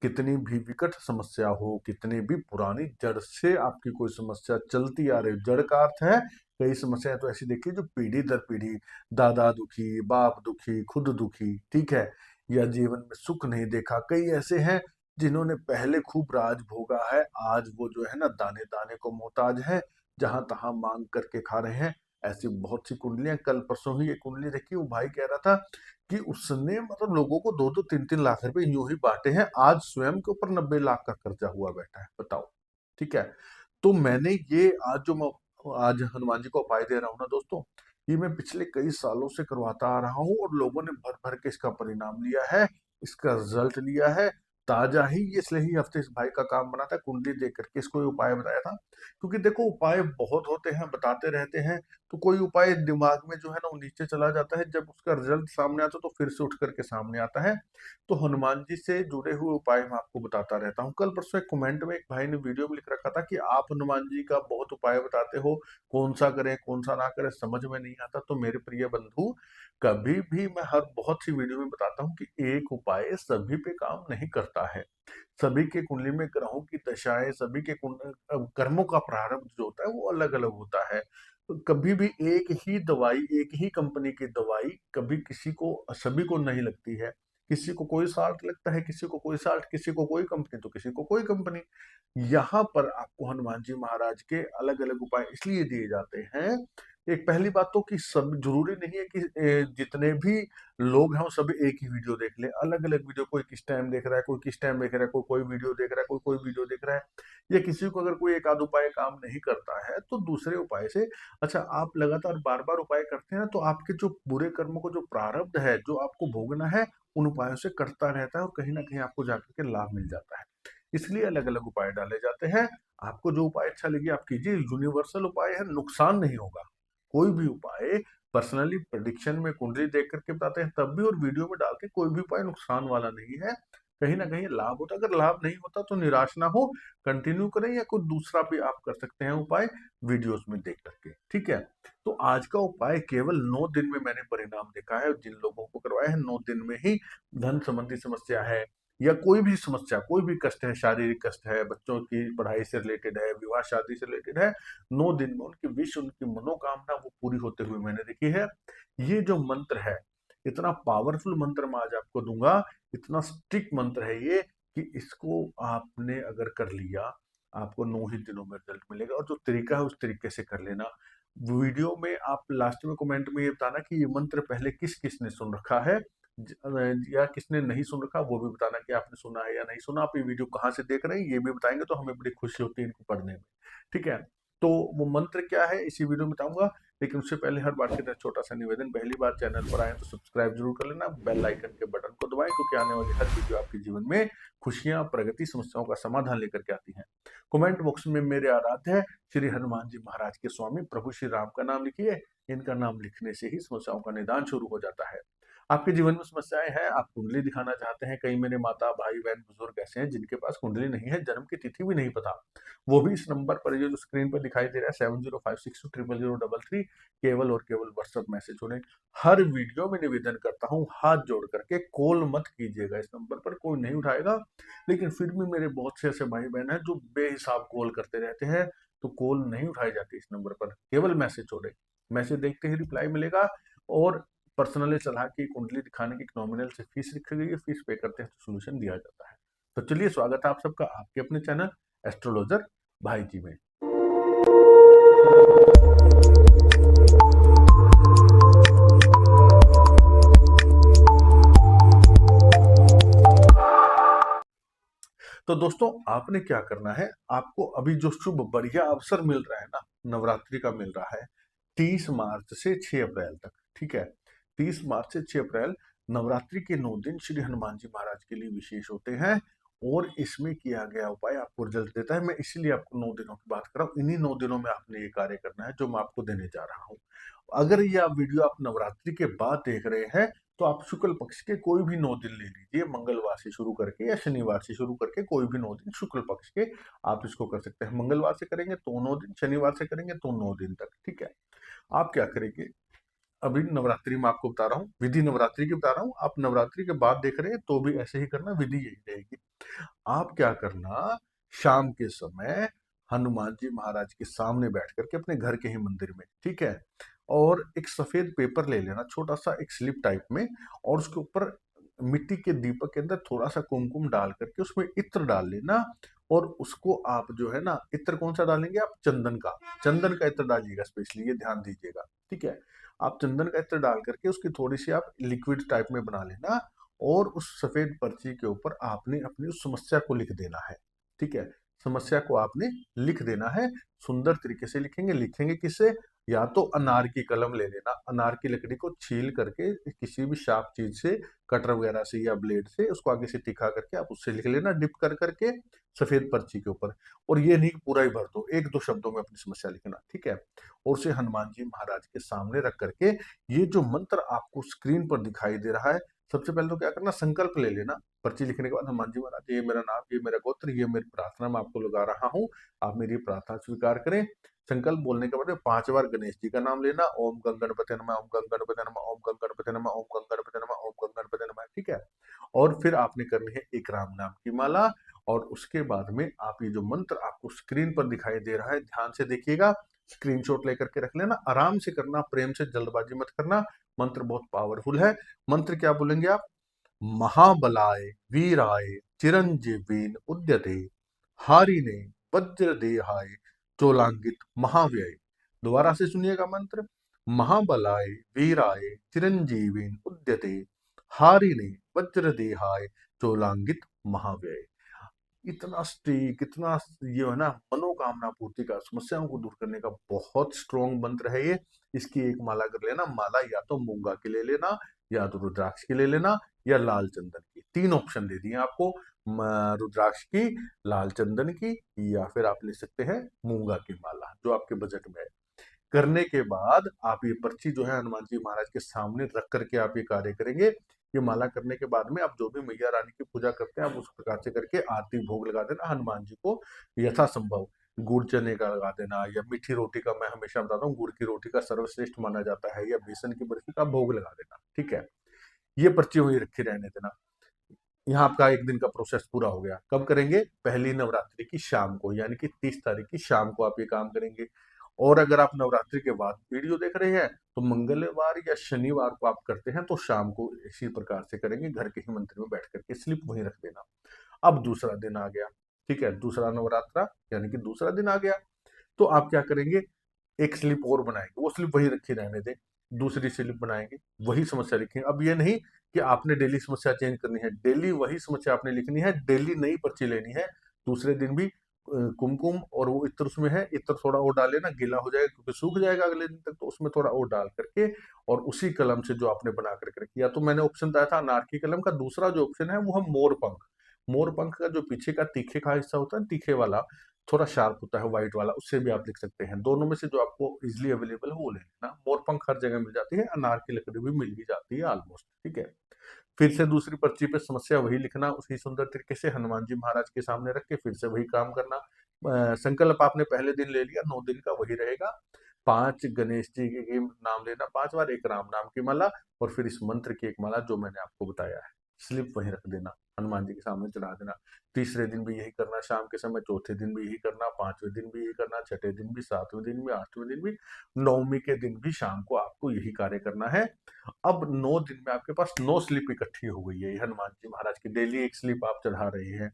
कितनी भी विकट समस्या हो, कितनी भी पुरानी जड़ से आपकी कोई समस्या चलती आ रही, जड़ का अर्थ है कई समस्याएं तो ऐसी देखिए जो पीढ़ी दर पीढ़ी, दादा दुखी, बाप दुखी, खुद दुखी, ठीक है, या जीवन में सुख नहीं देखा। कई ऐसे हैं जिन्होंने पहले खूब राज भोगा है, आज वो जो है ना दाने दाने को मोहताज है, जहां तहां मांग करके खा रहे हैं। ऐसी बहुत सी कुंडलियां, कल परसों ही एक कुंडली देखी, वो भाई कह रहा था कि उसने मतलब लोगों को 2-2 3-3 लाख रुपए यूं ही बांटे हैं, आज स्वयं के ऊपर 90 लाख का कर्जा हुआ बैठा है, बताओ। ठीक है, तो मैंने ये आज जो मैं आज हनुमान जी को उपाय दे रहा हूँ ना दोस्तों, ये मैं पिछले कई सालों से करवाता आ रहा हूँ और लोगों ने भर भर के इसका परिणाम लिया है, इसका रिजल्ट लिया है। ताजा ही पिछले ही हफ्ते इस भाई का काम बना था, कुंडली देख करके इसको ये उपाय बताया था। क्योंकि देखो उपाय बहुत होते हैं, बताते रहते हैं, तो कोई उपाय दिमाग में जो है ना वो नीचे चला जाता है, जब उसका रिजल्ट सामने आता है तो फिर से उठ करके सामने आता है। तो हनुमान जी से जुड़े हुए उपाय मैं आपको बताता रहता हूँ। कल परसों एक कमेंट में एक भाई ने वीडियो में लिख रखा था कि आप हनुमान जी का बहुत उपाय बताते हो, कौन सा करें कौन सा ना करें समझ में नहीं आता। तो मेरे प्रिय बंधु, कभी भी मैं हर बहुत सी वीडियो में बताता हूँ कि एक उपाय सभी पे काम नहीं करता है। सभी के कुंडली में ग्रहों की दशाएं, सभी के कर्मों का प्रारंभ जो होता है वो अलग अलग होता है। तो कभी भी एक ही दवाई, एक ही कंपनी की दवाई कभी किसी को, सभी को नहीं लगती है। किसी को कोई साल्ट लगता है, किसी को कोई साल्ट, किसी को कोई कंपनी तो किसी को कोई कंपनी। यहाँ पर आपको हनुमान जी महाराज के अलग अलग उपाय इसलिए दिए जाते हैं। एक पहली बात तो कि सब जरूरी नहीं है कि जितने भी लोग हैं वो सब एक ही वीडियो देख ले, अलग अलग वीडियो, कोई किस टाइम देख रहा है, कोई किस टाइम देख रहा है, कोई कोई वीडियो देख रहा है, कोई कोई वीडियो देख रहा है। या किसी को अगर कोई एक आध उपाय काम नहीं करता है तो दूसरे उपाय से, अच्छा आप लगातार बार बार उपाय करते हैं तो आपके जो बुरे कर्मों को जो प्रारब्ध है जो आपको भोगना है, उन उपायों से कटता रहता है और कहीं ना कहीं आपको जाकर के लाभ मिल जाता है। इसलिए अलग अलग उपाय डाले जाते हैं। आपको जो उपाय अच्छा लगे आप कीजिए, यूनिवर्सल उपाय है, नुकसान नहीं होगा। कोई भी उपाय पर्सनली प्रेडिक्शन में कुंडली देख करके बताते हैं तब भी, और वीडियो में डाल के, कोई भी उपाय नुकसान वाला नहीं है। कहीं ना कहीं लाभ होता है, अगर लाभ नहीं होता तो निराश ना हो, कंटिन्यू करें, या कोई दूसरा भी आप कर सकते हैं उपाय वीडियोस में देख करके। ठीक है, तो आज का उपाय केवल 9 दिन में मैंने परिणाम देखा है। जिन लोगों को करवाया है 9 दिन में ही धन संबंधी समस्या है या कोई भी समस्या, कोई भी कष्ट है, शारीरिक कष्ट है, बच्चों की पढ़ाई से रिलेटेड है, विवाह शादी से रिलेटेड है, 9 दिन में उनकी विश, उनकी मनोकामना वो पूरी होते हुए मैंने देखी है। ये जो मंत्र है, इतना पावरफुल मंत्र मैं आज आपको दूंगा, इतना स्ट्रिक्ट मंत्र है ये, कि इसको आपने अगर कर लिया, आपको 9 ही दिनों में रिजल्ट मिलेगा। और जो तरीका है उस तरीके से कर लेना। वीडियो में आप लास्ट में कमेंट में ये बताना कि ये मंत्र पहले किस किसने सुन रखा है, या किसने नहीं सुन रखा, वो भी बताना कि आपने सुना है या नहीं सुना। आप ये वीडियो कहाँ से देख रहे हैं ये भी बताएंगे तो हमें बड़ी खुशी होती है इनको पढ़ने में। ठीक है, तो वो मंत्र क्या है इसी वीडियो में बताऊंगा, लेकिन उससे पहले हर बार की तरह छोटा सा निवेदन, पहली बार चैनल पर आए तो सब्सक्राइब जरूर कर लेना, बेल आइकन के बटन को दबाएं, क्योंकि आने वाली हर वीडियो आपके जीवन में खुशियां, प्रगति, समस्याओं का समाधान लेकर के आती हैं। कमेंट बॉक्स में मेरे आराध्य है श्री हनुमान जी महाराज के स्वामी प्रभु श्री राम का नाम लिखिए। इनका नाम लिखने से ही समस्याओं का निदान शुरू हो जाता है। आपके जीवन में समस्याएं हैं, आप कुंडली दिखाना चाहते हैं, कई मेरे माता भाई बहन बुजुर्ग ऐसे हैं जिनके पास कुंडली नहीं है, जन्म की तिथि भी नहीं पता, वो भी इस नंबर पर जो स्क्रीन पर दिखाई दे रहा है 7056200033, केवल और केवल व्हाट्सएप मैसेज छोड़ें। हर वीडियो में निवेदन करता हूँ, हाथ जोड़ करके कॉल मत कीजिएगा, इस नंबर पर कोई नहीं उठाएगा। लेकिन फिर भी मेरे बहुत से ऐसे भाई बहन हैं जो बेहिसाब कॉल करते रहते हैं, तो कॉल नहीं उठाई जाती इस नंबर पर, केवल मैसेज छोड़े, मैसेज देखते ही रिप्लाई मिलेगा। और पर्सनली सलाह की, कुंडली दिखाने की नॉमिनल से फीस रखी गई है, फीस पे करते हैं तो सोल्यूशन दिया जाता है। तो चलिए, स्वागत है आप सबका आपके अपने चैनल एस्ट्रोलॉजर भाई जी में। तो दोस्तों आपने क्या करना है, आपको अभी जो शुभ बढ़िया अवसर मिल रहा है ना, नवरात्रि का मिल रहा है 30 मार्च से 6 अप्रैल तक। ठीक है, 30 मार्च से 6 अप्रैल नवरात्रि के 9 दिन श्री हनुमान जी महाराज के लिए विशेष होते हैं, और इसमें किया गया उपाय आपको रिजल्ट देता है। मैं इसीलिए आपको 9 दिनों की बात कर रहा हूँ, इन्हीं 9 दिनों में आपने ये कार्य करना है जो मैं आपको देने जा रहा हूँ। अगर ये आप वीडियो आप नवरात्रि के बाद देख रहे हैं तो आप शुक्ल पक्ष के कोई भी 9 दिन ले लीजिए, मंगलवार से शुरू करके या शनिवार से शुरू करके कोई भी 9 दिन शुक्ल पक्ष के आप इसको कर सकते हैं। मंगलवार से करेंगे तो 9 दिन, शनिवार से करेंगे तो 9 दिन तक। ठीक है, आप क्या करेंगे, अभी नवरात्रि में आपको बता रहा हूँ, विधि नवरात्रि की बता रहा हूँ, आप नवरात्रि के बाद देख रहे हैं तो भी ऐसे ही करना, विधि यही रहेगी। आप क्या करना, शाम के समय हनुमान जी महाराज के सामने बैठ करके अपने घर के ही मंदिर में, ठीक है, और एक सफेद पेपर ले लेना, छोटा सा एक स्लिप टाइप में, और उसके ऊपर मिट्टी के दीपक के अंदर थोड़ा सा कुमकुम डाल करके उसमें इत्र डाल लेना, और उसको आप जो है ना, इत्र कौन सा डालेंगे आप, चंदन का इत्र डालिएगा, स्पेशली ये ध्यान दीजिएगा, ठीक है। आप चंदन का इत्र डाल करके उसकी थोड़ी सी आप लिक्विड टाइप में बना लेना, और उस सफेद पर्ची के ऊपर आपने अपनी उस समस्या को लिख देना है, ठीक है। समस्या को आपने लिख देना है, सुंदर तरीके से लिखेंगे। लिखेंगे किससे, या तो अनार की कलम ले लेना, अनार की लकड़ी को छील करके किसी भी शार्प चीज से, कटर वगैरह से या ब्लेड से उसको आगे से तिखा करके आप उससे लिख लेना, डिप कर करके सफेद पर्ची के ऊपर। और ये नहीं कि पूरा ही भर दो, एक दो शब्दों में अपनी समस्या लिखना, ठीक है। और उसे हनुमान जी महाराज के सामने रख करके ये जो मंत्र आपको स्क्रीन पर दिखाई दे रहा है, सबसे पहले तो क्या करना, संकल्प ले लेना। पर्ची लिखने के बाद, हनुमान जी महाराज ये मेरा नाम, ये मेरा गोत्र, ये मेरी प्रार्थना मैं आपको लगा रहा हूँ, आप मेरी प्रार्थना स्वीकार करें। संकल्प बोलने के बाद में 5 बार गणेश जी का नाम लेना, ओम गं गणपते नमः, ओम गं गणपते नमः, ओम गं गणपते नमः, ओम गं गणपते नमः, ओम गं गणपते नमः, ठीक है। और फिर आपने करनी है एक राम नाम की माला, और उसके बाद में आप ये जो मंत्र आपको स्क्रीन पर दिखाई दे रहा है, ध्यान से देखिएगा, स्क्रीनशॉट लेकर के रख लेना, आराम से करना, प्रेम से, जल्दबाजी मत करना। मंत्र बहुत पावरफुल है। मंत्र क्या बोलेंगे आप, महाबलाय वीराय चिरंजीवीन उद्यते हारिने वज्रदेहाय चोलांकित महाव्यय। दोबारा से सुनिएगा मंत्र, महाबलाय वीराय चिरंजीवीन उद्यते हारिने वज्रदेहाय चोलांकित महाव्यय। इतना स्टीक, इतना ये है ना, मनोकामना पूर्ति का, समस्याओं को दूर करने का बहुत स्ट्रॉन्ग मंत्र है ये। इसकी एक माला कर लेना, माला या तो मूंगा की ले लेना, या तो रुद्राक्ष की ले लेना, या लाल चंदन की। 3 ऑप्शन दे दिए आपको, रुद्राक्ष की, लाल चंदन की, या फिर आप ले सकते हैं मूंगा की माला, जो आपके बजट में है। करने के बाद आप ये पर्ची जो है हनुमान जी महाराज के सामने रख करके आप ये कार्य करेंगे। ये माला करने के बाद में आप जो भी मैया रानी की पूजा करते हैं, आप उस प्रकार से करके आरती भोग लगा देना हनुमान जी को, यथासंभव गुड़ चने का लगा देना, या मीठी रोटी का, मैं हमेशा बताता हूँ गुड़ की रोटी का सर्वश्रेष्ठ माना जाता है, या बेसन की बर्फी का भोग लगा देना, ठीक है। ये पर्ची वही रखी रहने देना। यहाँ आपका एक दिन का प्रोसेस पूरा हो गया। कब करेंगे, पहली नवरात्रि की शाम को, यानी कि 30 तारीख की शाम को आप ये काम करेंगे। और अगर आप नवरात्रि के बाद वीडियो देख रहे हैं, तो मंगलवार या शनिवार को आप करते हैं, तो शाम को इसी प्रकार से करेंगे, घर के ही मंदिर में बैठ करके स्लिप वहीं रख देना। अब दूसरा दिन आ गया, ठीक है, दूसरा नवरात्रा यानी कि दूसरा दिन आ गया, तो आप क्या करेंगे, एक स्लिप और बनाएंगे, वो स्लिप वही रखी रहने दें, दूसरी स्लिप बनाएंगे, वही समस्या लिखेंगे। अब ये नहीं कि आपने डेली समस्या चेंज करनी है, डेली वही समस्या आपने लिखनी है, डेली नई पर्ची लेनी है। दूसरे दिन भी कुमकुम और वो इत्र उसमें है, इत्र थोड़ा और डाल लेना, गीला हो जाएगा क्योंकि सूख जाएगा अगले दिन तक, तो उसमें थोड़ा और डाल करके, और उसी कलम से जो आपने बना करके रखी, या तो मैंने ऑप्शन बताया था अनार की कलम का, दूसरा जो ऑप्शन है वो है मोर पंख। मोर पंख का जो पीछे का तीखे का हिस्सा होता है, तीखे वाला, थोड़ा शार्प होता है व्हाइट वाला, उससे भी आप लिख सकते हैं। दोनों में से जो आपको इजिली अवेलेबल है वो ले लेना। मोरपंख हर जगह मिल जाती है, अनार की लकड़ी भी मिल ही जाती है ऑलमोस्ट, ठीक है। फिर से दूसरी पर्ची पे समस्या वही लिखना, उसी सुंदर तरीके से हनुमान जी महाराज के सामने रख के फिर से वही काम करना। संकल्प आपने पहले दिन ले लिया, 9 दिन का वही रहेगा। 5 गणेश जी के नाम लेना 5 बार, एक राम नाम की माला, और फिर इस मंत्र की एक माला जो मैंने आपको बताया है, स्लिप वहीं रख देना, हनुमान जी के सामने चढ़ा देना। तीसरे दिन भी यही करना शाम के समय, चौथे दिन भी यही करना, 5वें दिन भी यही करना, छठे दिन भी, 7वें दिन भी, 8वें दिन भी, 9वीं के दिन भी शाम को आपको यही कार्य करना है। अब 9 दिन में आपके पास 9 स्लिप इकट्ठी हो गई है, हनुमान जी महाराज की डेली एक स्लिप आप चढ़ा रहे हैं,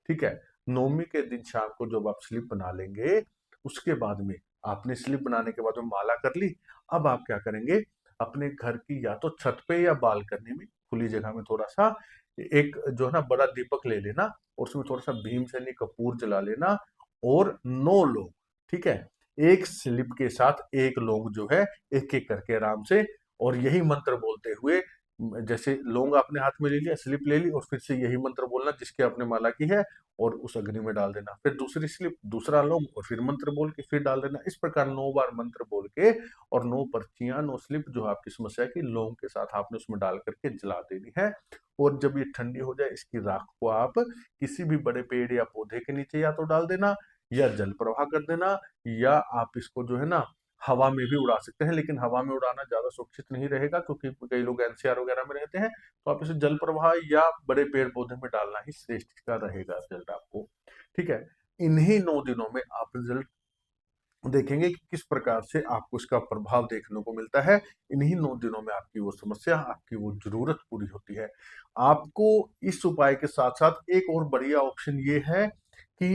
ठीक है। 9वीं के दिन शाम को जब आप स्लिप बना लेंगे, उसके बाद में आपने स्लिप बनाने के बाद में माला कर ली, अब आप क्या करेंगे, अपने घर की या तो छत पे या बालकनी में खुली जगह में थोड़ा सा एक जो है ना बड़ा दीपक ले लेना, और उसमें थोड़ा सा भीमसेनी कपूर जला लेना, और 9 लोग, ठीक है, एक स्लिप के साथ एक लोग जो है एक एक करके आराम से, और यही मंत्र बोलते हुए, जैसे लौंग आपने हाथ में ले लिया, स्लिप ले ली, और फिर से यही मंत्र बोलना जिसके आपने माला की है, और उस अग्नि में डाल देना। फिर दूसरी स्लिप, दूसरा लौंग, और फिर मंत्र बोल के फिर डाल देना। इस प्रकार 9 बार मंत्र बोल के, और 9 पर्चियां, 9 स्लिप जो आपकी समस्या की लौंग के साथ आपने उसमें डाल करके जला देनी है। और जब ये ठंडी हो जाए, इसकी राख को आप किसी भी बड़े पेड़ या पौधे के नीचे या तो डाल देना, या जल प्रवाह कर देना, या आप इसको जो है ना हवा में भी उड़ा सकते हैं, लेकिन हवा में उड़ाना ज़्यादा सुरक्षित नहीं रहेगा क्योंकि कई लोग एनसीआर वगैरह में रहते हैं, तो आप इसे जल प्रवाह या बड़े पेड़-पौधे में डालना ही श्रेष्ठ का रहेगा रिज़ल्ट आपको, ठीक है? इन्हीं 9 दिनों में आप रिज़ल्ट देखेंगे कि किस प्रकार से आपको इसका प्रभाव देखने को मिलता है। इन्हीं 9 दिनों में आपकी वो समस्या, आपकी वो ज़रूरत पूरी होती है। आपको इस उपाय के साथ-साथ एक और बढ़िया ऑप्शन ये है कि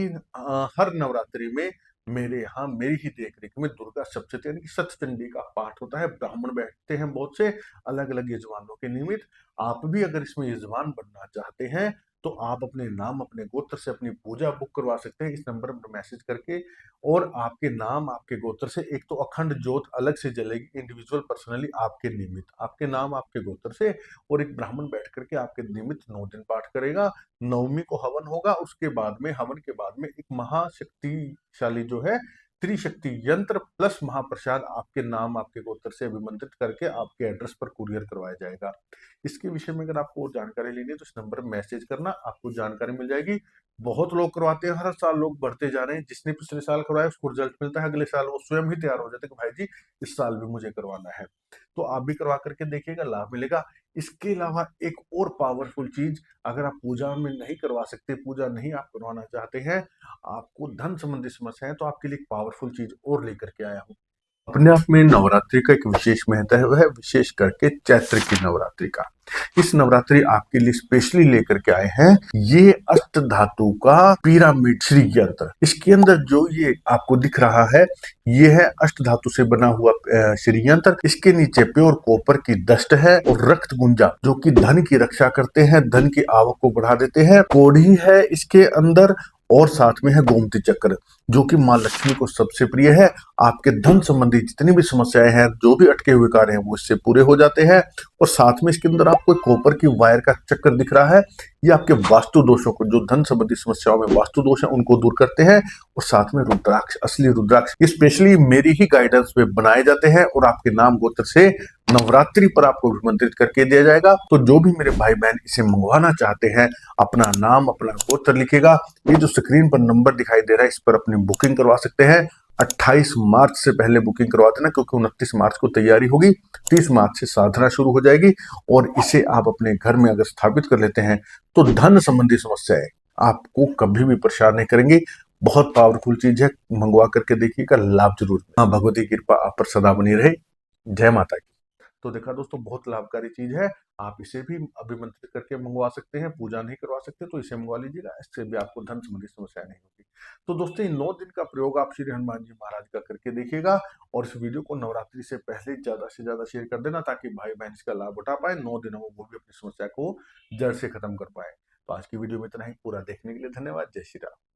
हर नवरात्रि में मेरे यहाँ मेरी ही देख-रेख में दुर्गा सप्तशती यानी कि सप्तचंडी का पाठ होता है। ब्राह्मण बैठते हैं बहुत से अलग-अलग यजमानों के निमित्त। आप भी अगर इसमें यजमान बनना चाहते हैं, तो आप अपने नाम, अपने गोत्र से अपनी पूजा बुक करवा सकते हैं इस नंबर पर मैसेज करके, और आपके नाम, आपके गोत्र से एक तो अखंड ज्योत अलग से जलेगी इंडिविजुअल पर्सनली आपके निमित्त, आपके नाम, आपके गोत्र से, और एक ब्राह्मण बैठ करके आपके निमित्त 9 दिन पाठ करेगा। नवमी को हवन होगा, उसके बाद में हवन के बाद में एक महाशक्तिशाली जो है त्रिशक्ति यंत्र प्लस महाप्रसाद आपके नाम, आपके गोत्र से अभिमंत्रित करके आपके एड्रेस पर कुरियर करवाया जाएगा। इसके विषय में अगर आपको और जानकारी लेनी है तो इस नंबर पर मैसेज करना, आपको जानकारी मिल जाएगी। बहुत लोग करवाते हैं, हर साल लोग बढ़ते जा रहे हैं। जिसने पिछले साल करवाया उसको रिजल्ट मिलता है, अगले साल वो स्वयं ही तैयार हो जाते हैं कि भाई जी इस साल भी मुझे करवाना है। तो आप भी करवा करके देखिएगा, लाभ मिलेगा। इसके अलावा एक और पावरफुल चीज, अगर आप पूजा में नहीं करवा सकते, पूजा नहीं आप करवाना चाहते हैं, आपको धन संबंधी समस्या है, तो आपके लिए एक पावरफुल चीज और लेकर के आया हूँ। अपने आप में नवरात्रि का एक विशेष महत्व है, वह विशेष करके चैत्र की नवरात्रि का। इस नवरात्रि आपके लिए स्पेशली लेकर के आए हैं ये अष्ट धातु का पिरामिड श्री यंत्र। इसके अंदर जो ये आपको दिख रहा है, ये है अष्ट धातु से बना हुआ श्री यंत्र। इसके नीचे प्योर कॉपर की डस्ट है और रक्त गुंजा जो कि धन की रक्षा करते हैं, धन की आवक को बढ़ा देते हैं। कोढ़ी है इसके अंदर, और साथ में है गोमती चक्र जो कि माँ लक्ष्मी को सबसे प्रिय है। आपके धन संबंधी जितनी भी समस्याएं हैं, जो भी अटके हुए कार्य हैं, वो इससे पूरे हो जाते हैं। और साथ में इसके अंदर आपको कॉपर की वायर का चक्कर दिख रहा है, ये आपके वास्तु दोषों को, जो धन संबंधी समस्याओं में वास्तु दोष है, उनको दूर करते हैं। और साथ में रुद्राक्ष, असली रुद्राक्ष, ये स्पेशली मेरी ही गाइडेंस में बनाए जाते हैं और आपके नाम गोत्र से नवरात्रि पर आपको अभिमंत्रित करके दिया जाएगा। तो जो भी मेरे भाई बहन इसे मंगवाना चाहते हैं, अपना नाम, अपना गोत्र लिखेगा, ये जो स्क्रीन पर नंबर दिखाई दे रहा है, इस पर अपनी बुकिंग करवा सकते हैं। 28 मार्च से पहले बुकिंग करवा देना, क्योंकि 29 मार्च को तैयारी होगी, 30 मार्च से साधना शुरू हो जाएगी। और इसे आप अपने घर में अगर स्थापित कर लेते हैं तो धन संबंधी समस्याएं आपको कभी भी परेशान नहीं करेंगी। बहुत पावरफुल चीज है, मंगवा करके देखिएगा, लाभ जरूर। हाँ, भगवती की कृपा आप पर सदा बनी रहे। जय माता की। तो देखा दोस्तों, बहुत लाभकारी चीज है। आप इसे भी अभिमंत्रित करके मंगवा सकते हैं। पूजा नहीं करवा सकते तो इसे मंगवा लीजिएगा, इससे भी आपको धन संबंधी समस्या नहीं होगी। तो दोस्तों, इन 9 दिन का प्रयोग आप श्री हनुमान जी महाराज का करके देखिएगा, और इस वीडियो को नवरात्रि से पहले ज्यादा से ज्यादा शेयर कर देना, ताकि भाई बहन इसका लाभ उठा पाए। 9 दिनों में वो भी अपनी समस्या को जड़ से खत्म कर पाए। तो आज की वीडियो में इतना ही। पूरा देखने के लिए धन्यवाद। जय श्री राम।